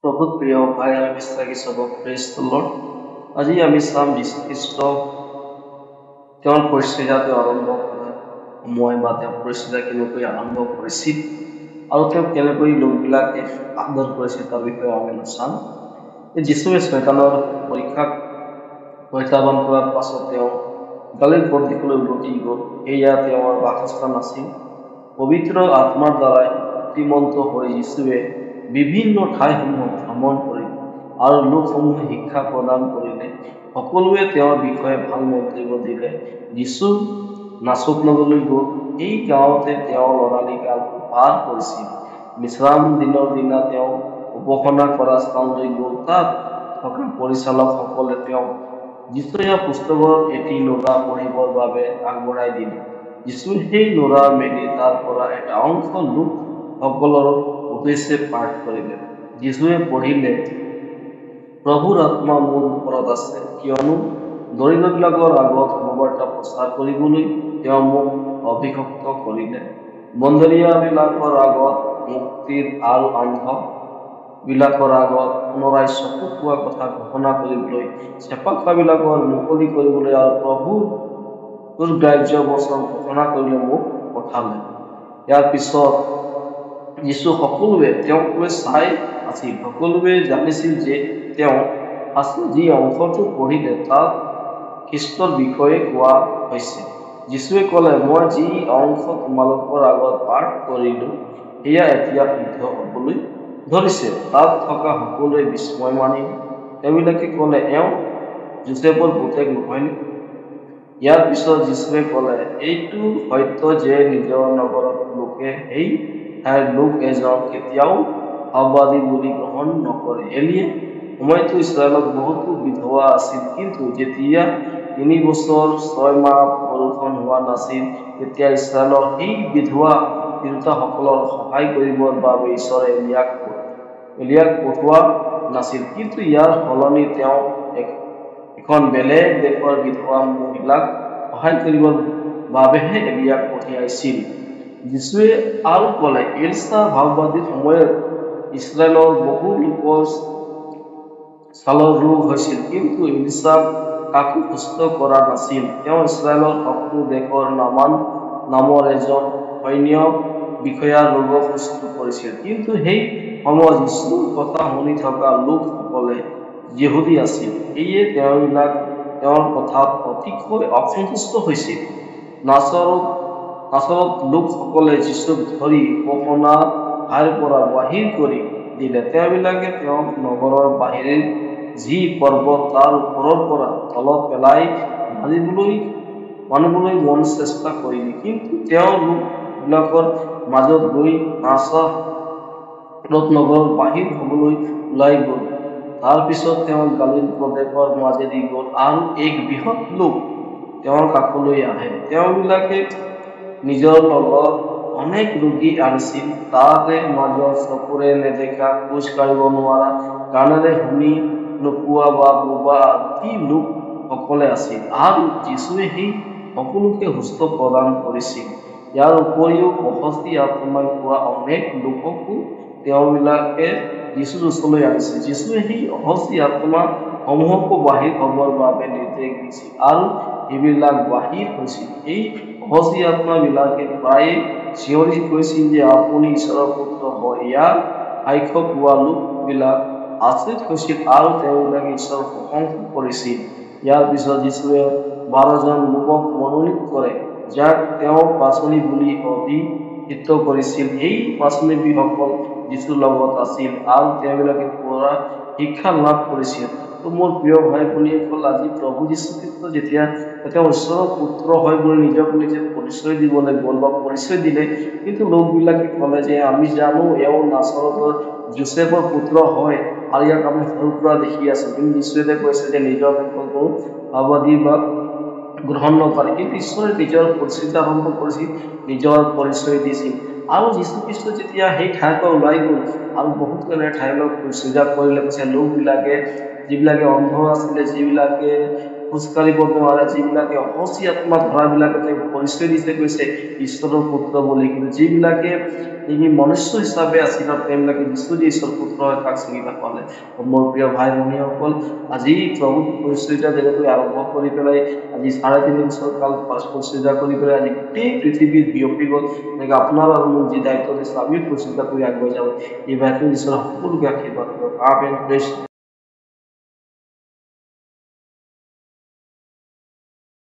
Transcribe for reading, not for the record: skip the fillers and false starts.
বহুত প্ৰিয় ভাই আৰু বিশ্বাসী চবক প্ৰেজ দ্য লৰ্ড। আজি আমি চাম যীশুখ্ৰীষ্ট তেওঁৰ পৰিচৰ্যাটো আৰম্ভ কৰাৰ সময় বা তেওঁ পৰিচৰ্যা কেনেকৈ আৰম্ভ কৰিছিল আৰু তেওঁ কেনেকৈ লোকবিলাকে আদৰ কৰিছিল তাৰ বিষয়ে আমি চাম। যীশুৱে শয়তানৰ পৰীক্ষাক প্ৰত্যাহ্বান কৰাৰ পাছত তেওঁ গালিল প্ৰদেশলৈ উভতি গ'ল। সেয়া তেওঁৰ বাসস্থান আছিল। পবিত্ৰ আত্মাৰ দ্বাৰাই শক্তিমন্ত হৈ যীশুৱে বিভিন্ন ঠাইসমূহ ভ্ৰমণ কৰিলে আৰু লোকসমূহে শিক্ষা প্ৰদান কৰিলে। সকলোৱে তেওঁৰ বিষয়ে ভাল মন্তব্য দিলে। যীশু নাচক নগৰলৈ গ'ল। এই গাঁৱতে তেওঁ লৰালি কালটো পাৰ কৰিছিল। বিশ্ৰাম দিনৰ দিনা তেওঁ উপাসনা কৰা স্থানলৈ গ'ল। তাত থকা পৰিচালকসকলে তেওঁক যীশুৰ পুস্তকৰ এটি নোৰা পঢ়িবৰ বাবে আগবঢ়াই দিলে। যীশুৱে সেই নোৰা মেলি তাৰ পৰা এটা অংশ লোকসকলৰ উদ্দেশ্যে পাঠ কৰিলে। যীশুৱে পঢ়িলে, প্ৰভুৰ আত্মা মোৰ ওপৰত আছে, কিয়নো দৰিদ্ৰবিলাকৰ আগত সুবাৰ্তা প্ৰচাৰ কৰিবলৈ তেওঁ মোক অভিষিক্ত কৰিলে। বন্ধুৰীয়াবিলাকৰ আগত মুক্তিৰ আৰু অন্ধ বিলাকৰ আগত পুনৰাই চকু পোৱা কথা ঘোষণা কৰিবলৈ, চেপা খোৱাবিলাকৰ মুকলি কৰিবলৈ আৰু প্ৰভুৰ গ্ৰাহ্য বচন ঘোষণা কৰিবলৈ মোক পঠালে। ইয়াৰ পিছত যীশু সকলোৱে তেওঁক লৈ চাই আছিল। সকলোৱে জানিছিল যে তেওঁ আছে। যি অংশটো পঢ়িলে তাত খ্ৰীষ্টৰ বিষয়ে কোৱা হৈছে। যীশুৱে ক'লে, মই যি অংশ তোমালোকৰ আগত পাঠ কৰিলো সেয়া এতিয়া সিদ্ধ হ'বলৈ ধৰিছে। তাত থকা সকলোৱে বিস্ময় মানিলে। তেওঁবিলাকে ক'লে, এওঁ যোচেফৰ পুতেক নহয়নে? ইয়াৰ পিছত যীশুৱে ক'লে, এইটো সত্য যে নিজৰ নগৰত লোকে সেই ঠাইৰ লোক এজন কেতিয়াও ভাৱবাদী বুলি গ্ৰহণ নকৰে। এলিয়া সময়তো ইছৰাইলত বহুতো বিধৱা আছিল, কিন্তু যেতিয়া 3 বছৰ 6 মাহ বৰষুণ হোৱা নাছিল, তেতিয়া ইছৰাইলৰ সেই বিধৱা তিৰোতাসকলৰ সহায় কৰিবৰ বাবে ঈশ্বৰে এলিয়াক পঠোৱা নাছিল, কিন্তু ইয়াৰ সলনি তেওঁ এখন বেলেগ দেশৰ বিধৱা মহিলাক সহায় কৰিবৰ বাবেহে এলিয়াক পঠিয়াইছিল। যীশুৱে আৰু ক'লে, এলিছা ভাৱবাদীৰ সময়ত ইছৰাইলৰ বহু লোকৰ ছালৰ ৰোগ হৈছিল, কিন্তু এলিছাক কাকো সুস্থ কৰা নাছিল। তেওঁ ইছৰাইলৰ শত্ৰু দেশৰ নামান নামৰ এজন সৈন্য বিষয়াৰ ৰোগক সুস্থ কৰিছিল। কিন্তু সেই সময়ত যীশুৰ কথা শুনি থকা লোকসকলে যিহুদী আছিল, সেয়ে তেওঁবিলাক তেওঁৰ কথাত অতিশয় অসন্তুষ্ট হৈছিল। নাচৰত লোকসকলে যীশুক ধৰি উপাসনা ঠাইৰ পৰা বাহিৰ কৰি দিলে। তেওঁবিলাকে তেওঁক নগৰৰ বাহিৰৰ যি পৰ্বত তাৰ ওপৰৰ পৰা তলত পেলাই মাৰিবলৈ মন চেষ্টা কৰিলে, কিন্তু তেওঁ লোকবিলাকৰ মাজত গৈ নাচৰত নগৰৰ বাহিৰ হ'বলৈ ওলাই গ'ল। তাৰ পিছত তেওঁ গালিল প্ৰদেশৰ মাজেদি গ'ল আৰু এক বৃহৎ লোক তেওঁৰ কাষলৈ আহে। তেওঁবিলাকে নিজৰ লগত অনেক ৰোগী আনিছিল। তাৰে মাজত চকুৰে নেদেখা, খোজ কাঢ়িব নোৱাৰা, কাণেৰে শুনি নোপোৱা বা বোবা আদি লোকসকলে আছিল, আৰু যীশুৱে সেই সকলোকে সুস্থ প্ৰদান কৰিছিল। ইয়াৰ উপৰিও অশান্তি আত্মাই পোৱা অনেক লোককো তেওঁবিলাকে যীশুৰ ওচৰলৈ আনিছিল। যীশুৱে সেই অশান্তি আত্মা সমূহকো বাহিৰ হ'বৰ বাবে নিৰ্দেশ দিছিল, আৰু সেইবিলাক বাহিৰ হৈছিল। এই অশান্তি আত্মাবিলাকে প্ৰায়ে চিঞৰি কৈছিল যে আপুনি ঈশ্বৰৰ পুত্ৰ হয়। ইয়াৰ সাক্ষ্য পোৱা লোকবিলাক আচৰিত হৈছিল আৰু তেওঁবিলাকে ঈশ্বৰৰ প্ৰশংসা কৰিছিল। ইয়াৰ পিছত যীশুৱে 12 জন লোকক মনোনীত কৰে, যাক তেওঁ পাচনি বুলি অভিহিত কৰিছিল। এই পাচনিসকল যীশুৰ লগত আছিল আৰু তেওঁবিলাকে পৰা শিক্ষা লাভ কৰিছিল। মোৰ প্ৰিয় ভাই ভনীসকল, আজি প্ৰভু যীশুখ্ৰীষ্ট যেতিয়া তেওঁ ঈশ্বৰৰ পুত্ৰ হয় বুলি নিজক নিজে পৰিচয় দিবলৈ গ'ল বা পৰিচয় দিলে, কিন্তু লোকবিলাকে ক'লে যে আমি জানো এওঁ নাচৰতৰ যোচেফৰ পুত্ৰ হয় আৰু ইয়াক আমি সৰুৰ পৰা দেখি আছো। কিন্তু যীশুৱে কৈছে যে নিজৰ কোনো ভাৱবাদী বা গ্ৰহণ নকৰে, কিন্তু ঈশ্বৰে নিজৰ পৰিচৰ্যা আৰম্ভ কৰিছিল, নিজৰ পৰিচয় দিছিল। আৰু যীশুখ্ৰীষ্ট যেতিয়া সেই ঠাইৰ পৰা ওলাই গ'ল আৰু বহুত ঠাইবিলাক পৰিচৰ্যা কৰিলে, কৈছে লোকবিলাকে যিবিলাকে অন্ধ আছিলে, যিবিলাকে খোজকাঢ়িব নোৱাৰে, যিবিলাকে অহচি আত্মা ধৰাবিলাকে তেওঁক পৰিচয় দিছে কৈছে ঈশ্বৰৰ পুত্ৰ বুলি, কিন্তু যিবিলাকে নেকি মনুষ্য হিচাপে আছিল তেওঁবিলাকে যিছু যে ঈশ্বৰৰ পুত্ৰ হয় তাক চিনি নাপালে। মোৰ প্ৰিয় ভাই ভনীসকল, আজি প্ৰভু পৰিচৰ্যা যেনেকৈ আৰম্ভ কৰি পেলাই আজি 3.5 বছৰ কাল পৰিচৰ্যা কৰি পেলাই আজি গোটেই পৃথিৱীত বিয়পি গ'ল, এনেকৈ আপোনাৰ আৰু মোক যি দায়িত্ব দিছে আমিও পৰিচৰ্যা কৰি আগুৱাই যাওঁ। এই বাক্য ঈশ্বৰৰ সকলোকে আশীৰ্বাদ কৰক। আমেন। প্ৰেইজ